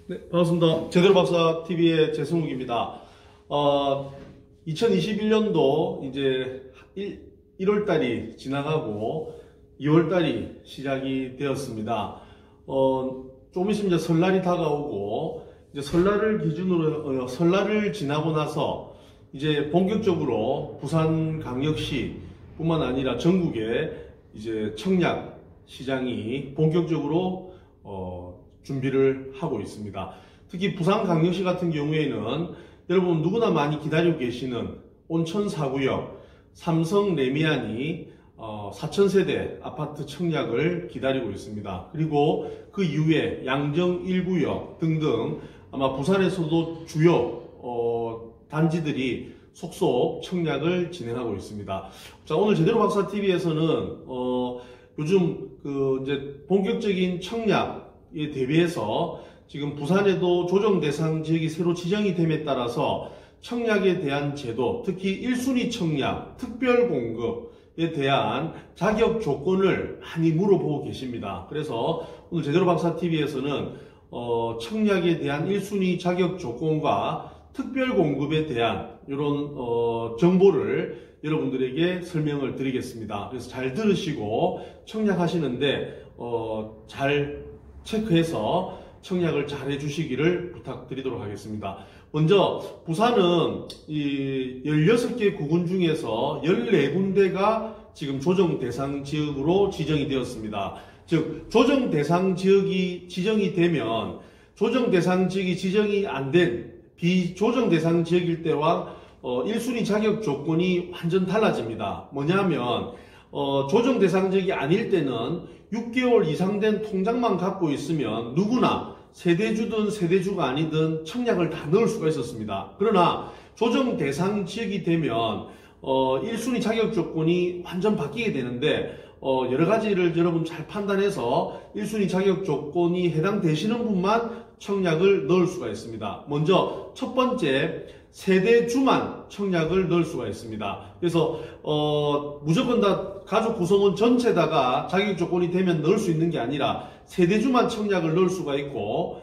네, 반갑습니다. 제대로 박사 TV의 재승욱입니다. 2021년도 이제 1월 달이 지나가고 2월 달이 시작이 되었습니다. 조금 있으면 이제 설날이 다가오고, 이제 설날을 기준으로, 설날을 지나고 나서 이제 본격적으로 부산광역시 뿐만 아니라 전국에 이제 청약 시장이 본격적으로 준비를 하고 있습니다. 특히 부산광역시 같은 경우에는 여러분 누구나 많이 기다리고 계시는 온천 4구역 삼성 레미안이 4,000세대 아파트 청약을 기다리고 있습니다. 그리고 그 이후에 양정 1구역 등등 아마 부산에서도 주요 단지들이 속속 청약을 진행하고 있습니다. 자, 오늘 제대로 박사 TV에서는 요즘 이제 본격적인 청약에 대비해서 지금 부산에도 조정 대상 지역이 새로 지정이 됨에 따라서 청약에 대한 제도, 특히 1순위 청약, 특별 공급에 대한 자격 조건을 많이 물어보고 계십니다. 그래서 오늘 제대로 박사 TV에서는 청약에 대한 1순위 자격 조건과 특별 공급에 대한 이런 정보를 여러분들에게 설명을 드리겠습니다. 그래서 잘 들으시고 청약하시는데 잘 체크해서 청약을 잘 해주시기를 부탁드리도록 하겠습니다. 먼저 부산은 이 16개 구군 중에서 14군데가 지금 조정 대상 지역으로 지정이 되었습니다. 즉 조정 대상 지역이 지정이 되면 조정 대상 지역이 지정이 안 된 비조정 대상 지역일 때와 1순위 자격 조건이 완전 달라집니다. 뭐냐면 조정 대상 지역이 아닐 때는 6개월 이상 된 통장만 갖고 있으면 누구나 세대주든 세대주가 아니든 청약을 다 넣을 수가 있었습니다. 그러나 조정 대상 지역이 되면 1순위 자격 조건이 완전 바뀌게 되는데 여러 가지를 여러분 잘 판단해서 1순위 자격 조건이 해당되시는 분만 청약을 넣을 수가 있습니다. 먼저 첫 번째, 세대주만 청약을 넣을 수가 있습니다. 그래서 무조건 다 가족 구성원 전체다가 자격 조건이 되면 넣을 수 있는 게 아니라 세대주만 청약을 넣을 수가 있고,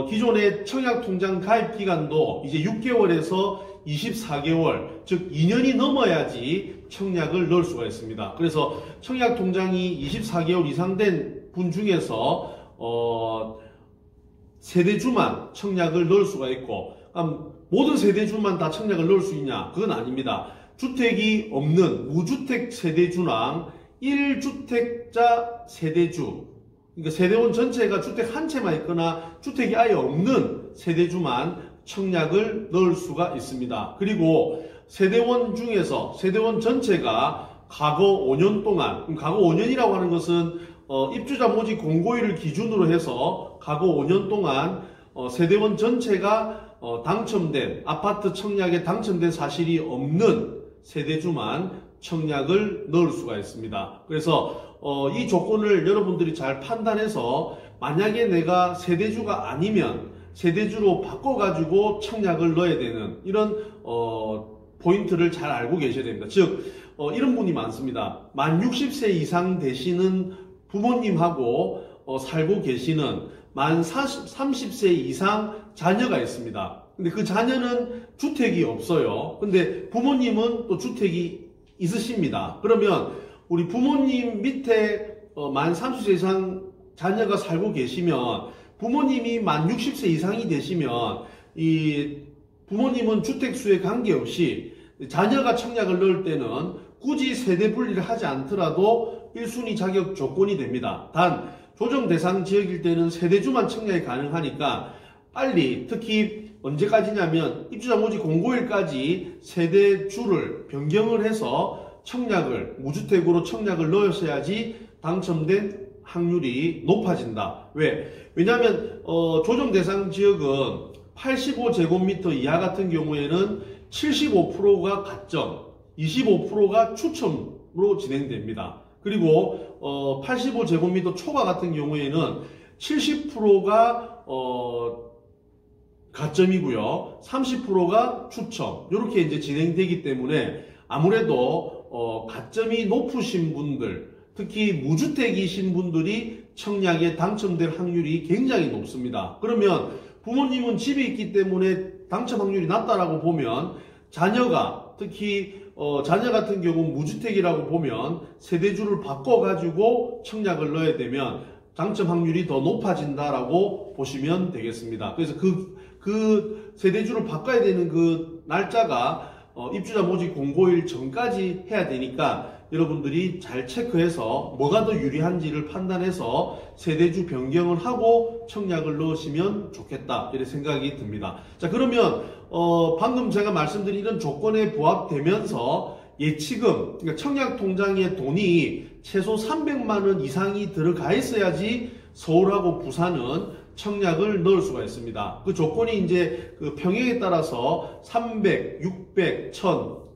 기존의 청약 통장 가입 기간도 이제 6개월에서 24개월, 즉 2년이 넘어야지 청약을 넣을 수가 있습니다. 그래서 청약 통장이 24개월 이상 된 분 중에서 세대주만 청약을 넣을 수가 있고, 모든 세대주만 다 청약을 넣을 수 있냐? 그건 아닙니다. 주택이 없는 무주택 세대주랑 1주택자 세대주, 그러니까 세대원 전체가 주택 한 채만 있거나 주택이 아예 없는 세대주만 청약을 넣을 수가 있습니다. 그리고 세대원 중에서 세대원 전체가 과거 5년 동안, 과거 5년이라고 하는 것은 입주자 모집 공고일을 기준으로 해서 과거 5년 동안 세대원 전체가 당첨된 아파트 청약에 당첨된 사실이 없는 세대주만 청약을 넣을 수가 있습니다. 그래서 이 조건을 여러분들이 잘 판단해서 만약에 내가 세대주가 아니면 세대주로 바꿔가지고 청약을 넣어야 되는 이런 포인트를 잘 알고 계셔야 됩니다. 즉 이런 분이 많습니다. 만 60세 이상 되시는 부모님하고 살고 계시는 만 30세 이상 자녀가 있습니다. 근데 그 자녀는 주택이 없어요. 근데 부모님은 또 주택이 있으십니다. 그러면 우리 부모님 밑에 만 30세 이상 자녀가 살고 계시면 부모님이 만 60세 이상이 되시면 이 부모님은 주택수에 관계없이 자녀가 청약을 넣을 때는 굳이 세대 분리를 하지 않더라도 1순위 자격 조건이 됩니다. 단 조정 대상 지역일 때는 세대주만 청약이 가능하니까 빨리, 특히 언제까지냐면 입주자 모집 공고일까지 세대주를 변경을 해서 청약을 무주택으로 청약을 넣으셔야지 당첨된 확률이 높아진다. 왜냐하면 조정 대상 지역은 85제곱미터 이하 같은 경우에는 75%가 가점, 25%가 추첨으로 진행됩니다. 그리고 85제곱미터 초과 같은 경우에는 70%가 가점이고요, 30%가 추첨, 이렇게 이제 진행되기 때문에 아무래도 가점이 높으신 분들, 특히 무주택이신 분들이 청약에 당첨될 확률이 굉장히 높습니다. 그러면 부모님은 집에 있기 때문에 당첨 확률이 낮다라고 보면 자녀가 특히 자녀 같은 경우 무주택이라고 보면 세대주를 바꿔가지고 청약을 넣어야 되면 당첨 확률이 더 높아진다라고 보시면 되겠습니다. 그래서 그 세대주를 바꿔야 되는 그 날짜가 입주자 모집 공고일 전까지 해야 되니까 여러분들이 잘 체크해서 뭐가 더 유리한지를 판단해서 세대주 변경을 하고 청약을 넣으시면 좋겠다 이런 생각이 듭니다. 자, 그러면 방금 제가 말씀드린 이런 조건에 부합되면서 예치금, 그러니까 청약 통장에 돈이 최소 300만 원 이상이 들어가 있어야지 서울하고 부산은 청약을 넣을 수가 있습니다. 그 조건이 이제 그 평형에 따라서 300, 600, 1000,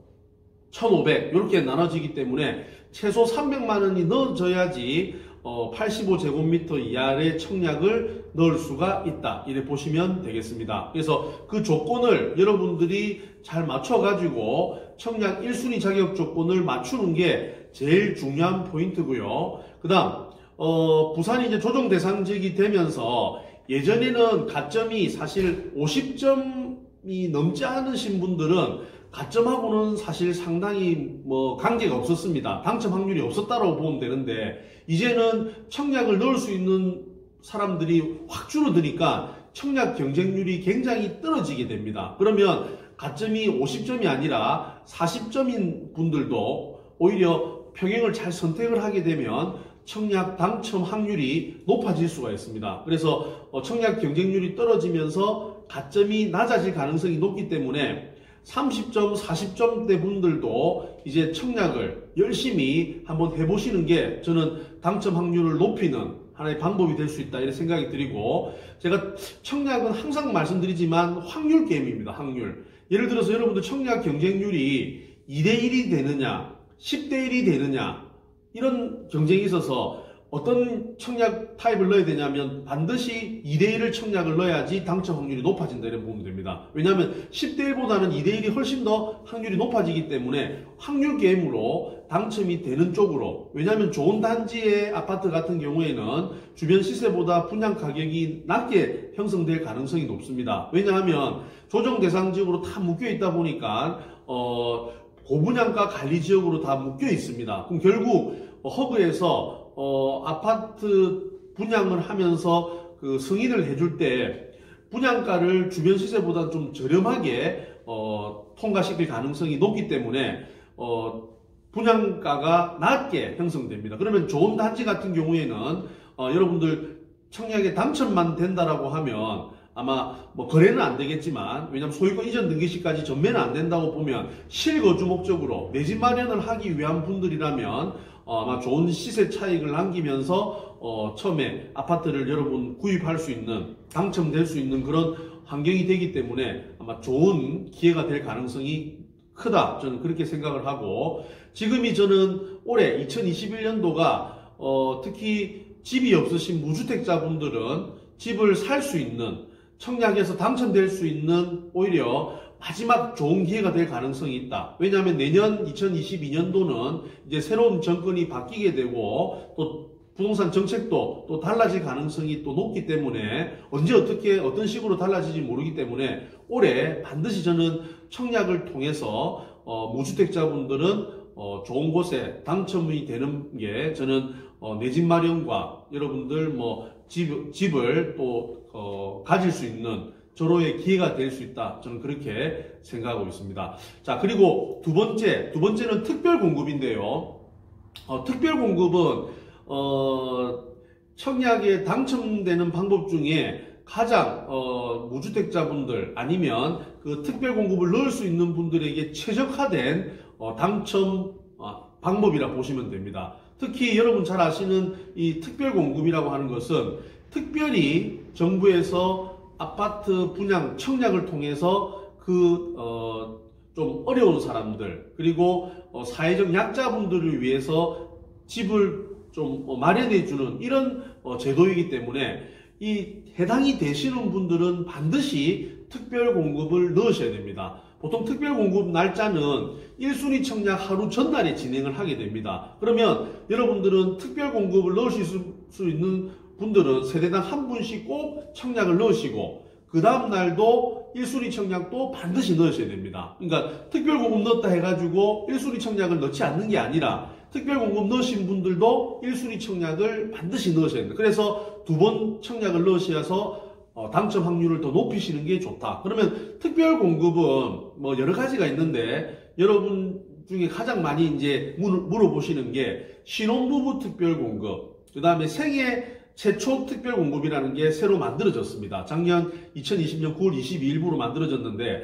1500 이렇게 나눠지기 때문에 최소 300만 원이 넣어져야지 85제곱미터 이하의 청약을 넣을 수가 있다. 이렇게 보시면 되겠습니다. 그래서 그 조건을 여러분들이 잘 맞춰가지고 청약 1순위 자격 조건을 맞추는 게 제일 중요한 포인트고요. 그 다음 부산이 이제 조정 대상 지역이 되면서 예전에는 가점이 사실 50점이 넘지 않으신 분들은 가점하고는 사실 상당히 관계가 없었습니다. 당첨 확률이 없었다고 보면 되는데 이제는 청약을 넣을 수 있는 사람들이 확 줄어드니까 청약 경쟁률이 굉장히 떨어지게 됩니다. 그러면 가점이 50점이 아니라 40점인 분들도 오히려 평형을 잘 선택을 하게 되면 청약 당첨 확률이 높아질 수가 있습니다. 그래서 청약 경쟁률이 떨어지면서 가점이 낮아질 가능성이 높기 때문에 30점, 40점대 분들도 이제 청약을 열심히 한번 해보시는 게 저는 당첨 확률을 높이는 하나의 방법이 될 수 있다 이런 생각이 드리고, 제가 청약은 항상 말씀드리지만 확률 게임입니다. 확률. 예를 들어서 여러분들 청약 경쟁률이 2대1이 되느냐 10대1이 되느냐 이런 경쟁이 있어서 어떤 청약 타입을 넣어야 되냐면 반드시 2대1을 청약을 넣어야지 당첨 확률이 높아진다 이렇게 보면 됩니다. 왜냐하면 10대1보다는 2대1이 훨씬 더 확률이 높아지기 때문에 확률 게임으로 당첨이 되는 쪽으로, 왜냐하면 좋은 단지의 아파트 같은 경우에는 주변 시세보다 분양 가격이 낮게 형성될 가능성이 높습니다. 왜냐하면 조정 대상 지역으로 다 묶여 있다 보니까 고분양가 관리 지역으로 다 묶여 있습니다. 그럼 결국 허브에서 아파트 분양을 하면서 그 승인을 해줄 때 분양가를 주변 시세보다 좀 저렴하게 통과시킬 가능성이 높기 때문에 분양가가 낮게 형성됩니다. 그러면 좋은 단지 같은 경우에는 여러분들 청약에 당첨만 된다라고 하면 아마 거래는 안 되겠지만, 왜냐하면 소유권 이전 등기 시까지 전매는 안 된다고 보면 실거주 목적으로 내 집 마련을 하기 위한 분들이라면 아마 좋은 시세 차익을 남기면서 처음에 아파트를 여러분 구입할 수 있는, 당첨될 수 있는 그런 환경이 되기 때문에 아마 좋은 기회가 될 가능성이 크다, 저는 그렇게 생각을 하고, 지금이 저는 올해 2021년도가 특히 집이 없으신 무주택자분들은 집을 살 수 있는, 청약에서 당첨될 수 있는 오히려 마지막 좋은 기회가 될 가능성이 있다. 왜냐하면 내년 2022년도는 이제 새로운 정권이 바뀌게 되고 또 부동산 정책도 또 달라질 가능성이 또 높기 때문에 언제 어떻게 어떤 식으로 달라질지 모르기 때문에 올해 반드시 저는 청약을 통해서 무주택자분들은 좋은 곳에 당첨이 되는 게, 저는 내 집 마련과 여러분들 집을 또 가질 수 있는 절호의 기회가 될 수 있다, 저는 그렇게 생각하고 있습니다. 자, 그리고 두 번째는 특별 공급인데요. 특별 공급은 청약에 당첨되는 방법 중에 가장 무주택자분들 아니면 그 특별 공급을 넣을 수 있는 분들에게 최적화된 당첨 방법이라 보시면 됩니다. 특히 여러분 잘 아시는 이 특별 공급이라고 하는 것은 특별히 정부에서 아파트 분양 청약을 통해서 좀 어려운 사람들, 그리고 사회적 약자분들을 위해서 집을 좀 마련해 주는 이런 제도이기 때문에 이 해당이 되시는 분들은 반드시 특별 공급을 넣으셔야 됩니다. 보통 특별공급 날짜는 1순위 청약 하루 전날에 진행을 하게 됩니다. 그러면 여러분들은 특별공급을 넣으실 수 있는 분들은 세대당 한 분씩 꼭 청약을 넣으시고 그 다음 날도 1순위 청약도 반드시 넣으셔야 됩니다. 그러니까 특별공급 넣었다 해가지고 1순위 청약을 넣지 않는 게 아니라 특별공급 넣으신 분들도 1순위 청약을 반드시 넣으셔야 됩니다. 그래서 2번 청약을 넣으셔서 당첨 확률을 더 높이시는 게 좋다. 그러면 특별공급은 뭐 여러 가지가 있는데 여러분 중에 가장 많이 이제 물어보시는 게 신혼부부 특별공급, 그 다음에 생애 최초 특별공급이라는 게 새로 만들어졌습니다. 작년 2020년 9월 22일부로 만들어졌는데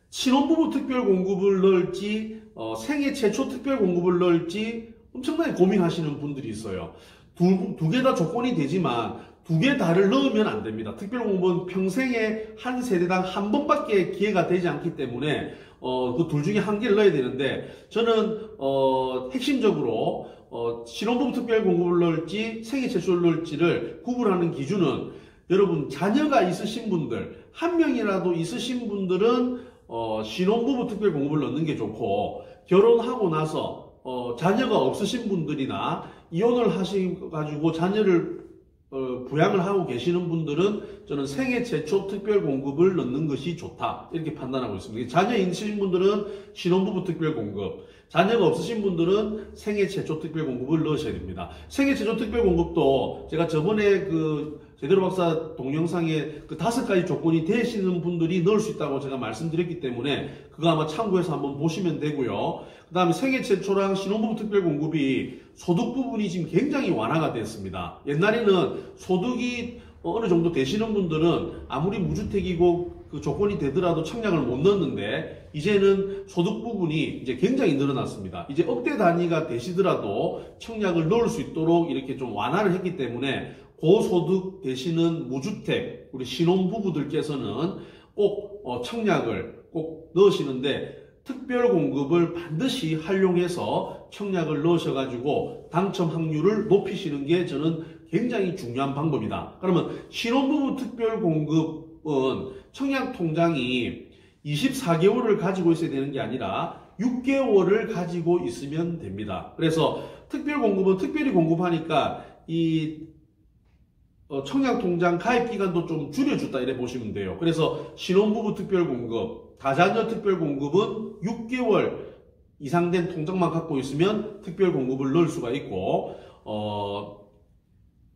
신혼부부 특별공급을 넣을지 생애 최초 특별공급을 넣을지 엄청나게 고민하시는 분들이 있어요. 두 개 다 조건이 되지만 두 개 다를 넣으면 안 됩니다. 특별공급은 평생에 한 세대당 한 번밖에 기회가 되지 않기 때문에 그 둘 중에 한 개를 넣어야 되는데 저는 핵심적으로 신혼부부 특별공급을 넣을지 생애 최초를 넣을지를 구분하는 기준은 여러분 자녀가 있으신 분들 한 명이라도 있으신 분들은 신혼부부 특별공급을 넣는 게 좋고 결혼하고 나서 자녀가 없으신 분들이나 이혼을 하셔가지고 자녀를 부양을 하고 계시는 분들은 저는 생애 최초 특별공급을 넣는 것이 좋다 이렇게 판단하고 있습니다. 자녀 있으신 분들은 신혼부부 특별공급, 자녀가 없으신 분들은 생애 최초 특별공급을 넣으셔야 됩니다. 생애 최초 특별공급도 제가 저번에 그 제대로 박사 동영상에 그 5가지 조건이 되시는 분들이 넣을 수 있다고 제가 말씀드렸기 때문에 그거 아마 참고해서 한번 보시면 되고요. 그 다음에 생애 최초랑 신혼부부 특별공급이 소득 부분이 지금 굉장히 완화가 됐습니다. 옛날에는 소득이 어느 정도 되시는 분들은 아무리 무주택이고 그 조건이 되더라도 청약을 못 넣었는데 이제는 소득 부분이 이제 굉장히 늘어났습니다. 이제 억대 단위가 되시더라도 청약을 넣을 수 있도록 이렇게 좀 완화를 했기 때문에 고소득 되시는 무주택 우리 신혼부부들께서는 꼭 청약을 꼭 넣으시는데 특별공급을 반드시 활용해서 청약을 넣으셔가지고 당첨 확률을 높이시는 게 저는 굉장히 중요한 방법이다. 그러면 신혼부부 특별공급은 청약통장이 24개월을 가지고 있어야 되는 게 아니라 6개월을 가지고 있으면 됩니다. 그래서 특별공급은 특별히 공급하니까 이 청약통장 가입기간도 좀 줄여줬다 이래 보시면 돼요. 그래서 신혼부부 특별공급, 다자녀 특별공급은 6개월 이상 된 통장만 갖고 있으면 특별공급을 넣을 수가 있고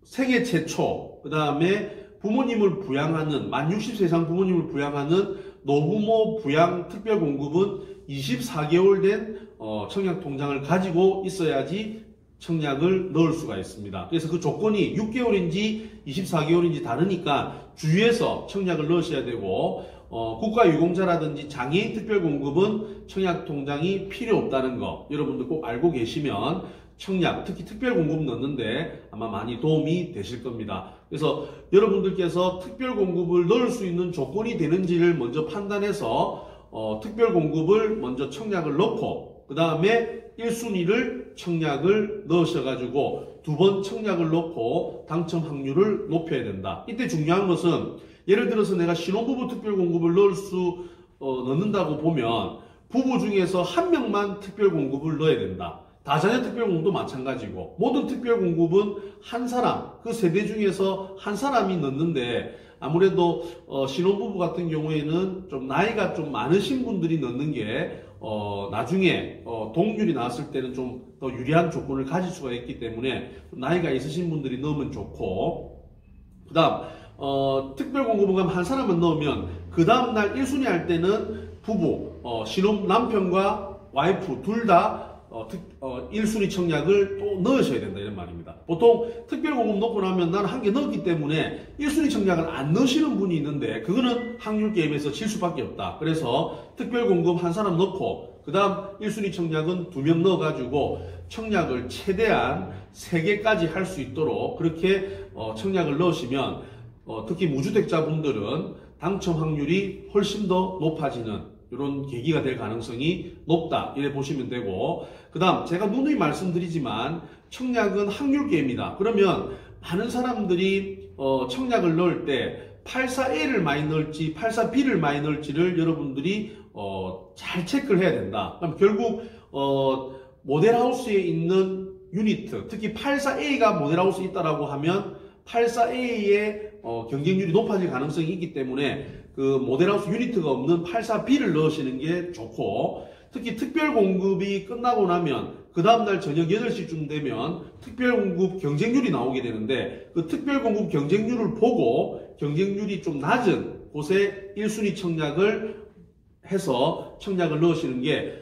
생애 최초, 그 다음에 부모님을 부양하는 만 60세 이상 부모님을 부양하는 노부모 부양 특별공급은 24개월 된 청약통장을 가지고 있어야지 청약을 넣을 수가 있습니다. 그래서 그 조건이 6개월인지 24개월인지 다르니까 주의해서 청약을 넣으셔야 되고 국가유공자라든지 장애인 특별공급은 청약통장이 필요 없다는 거 여러분들 꼭 알고 계시면 청약, 특히 특별공급 넣는데 아마 많이 도움이 되실 겁니다. 그래서 여러분들께서 특별공급을 넣을 수 있는 조건이 되는지를 먼저 판단해서 특별공급을 먼저 청약을 넣고 그 다음에 1순위를 청약을 넣으셔가지고 2번 청약을 넣고 당첨 확률을 높여야 된다. 이때 중요한 것은 예를 들어서 내가 신혼부부 특별공급을 넣는다고 보면 부부 중에서 한 명만 특별공급을 넣어야 된다. 다자녀 특별공급도 마찬가지고 모든 특별공급은 한 사람, 그 세대 중에서 한 사람이 넣는데 아무래도 신혼부부 같은 경우에는 좀 나이가 좀 많으신 분들이 넣는 게 나중에 동률이 나왔을 때는 좀 더 유리한 조건을 가질 수가 있기 때문에 나이가 있으신 분들이 넣으면 좋고 그 다음 특별공급은 한 사람만 넣으면 그 다음날 1순위 할 때는 부부, 신혼 남편과 와이프 둘 다 1순위 청약을 또 넣으셔야 된다 이런 말입니다. 보통 특별공급 넣고 나면 나는 한 개 넣었기 때문에 1순위 청약을 안 넣으시는 분이 있는데 그거는 확률 게임에서 질 수밖에 없다. 그래서 특별공급 한 사람 넣고 그 다음 1순위 청약은 2명 넣어가지고 청약을 최대한 3개까지 할 수 있도록 그렇게 청약을 넣으시면 특히 무주택자분들은 당첨 확률이 훨씬 더 높아지는 이런 계기가 될 가능성이 높다 이래 보시면 되고 그 다음 제가 누누이 말씀드리지만 청약은 확률 게임이다. 그러면 많은 사람들이 청약을 넣을 때 84A를 많이 넣을지 84B를 많이 넣을지를 여러분들이 잘 체크를 해야 된다. 그럼 결국 모델하우스에 있는 유니트, 특히 84A가 모델하우스에 있다라고 하면 84A의 경쟁률이 높아질 가능성이 있기 때문에 그 모델하우스 유니트가 없는 84B를 넣으시는 게 좋고, 특히 특별공급이 끝나고 나면 그 다음날 저녁 8시쯤 되면 특별공급 경쟁률이 나오게 되는데, 그 특별공급 경쟁률을 보고 경쟁률이 좀 낮은 곳에 1순위 청약을 해서 청약을 넣으시는 게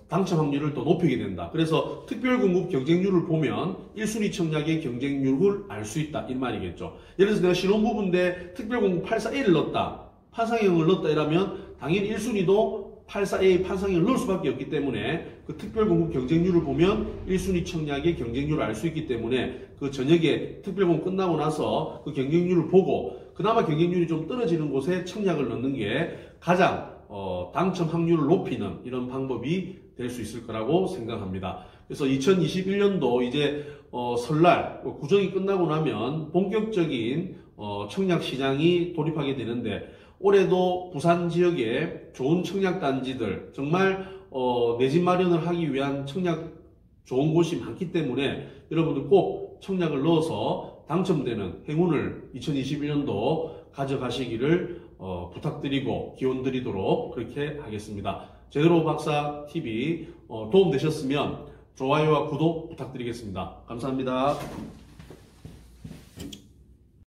당첨 확률을 또 높이게 된다. 그래서 특별공급 경쟁률을 보면 1순위 청약의 경쟁률을 알 수 있다, 이 말이겠죠. 예를 들어서 내가 신혼부부인데 특별공급 84A를 넣었다, 판상형을 넣었다 이러면 당연히 1순위도 84A 판상형을 넣을 수밖에 없기 때문에 그 특별공급 경쟁률을 보면 1순위 청약의 경쟁률을 알 수 있기 때문에 그 저녁에 특별공급 끝나고 나서 그 경쟁률을 보고 그나마 경쟁률이 좀 떨어지는 곳에 청약을 넣는 게 가장 당첨 확률을 높이는 이런 방법이 될 수 있을 거라고 생각합니다. 그래서 2021년도 이제 설날 구정이 끝나고 나면 본격적인 청약 시장이 돌입하게 되는데, 올해도 부산 지역에 좋은 청약단지들, 정말 내 집 마련을 하기 위한 청약 좋은 곳이 많기 때문에 여러분들 꼭 청약을 넣어서 당첨되는 행운을 2021년도 가져가시기를 부탁드리고 기원 드리도록 그렇게 하겠습니다. 제대로 박사 TV 도움 되셨으면 좋아요와 구독 부탁드리겠습니다. 감사합니다.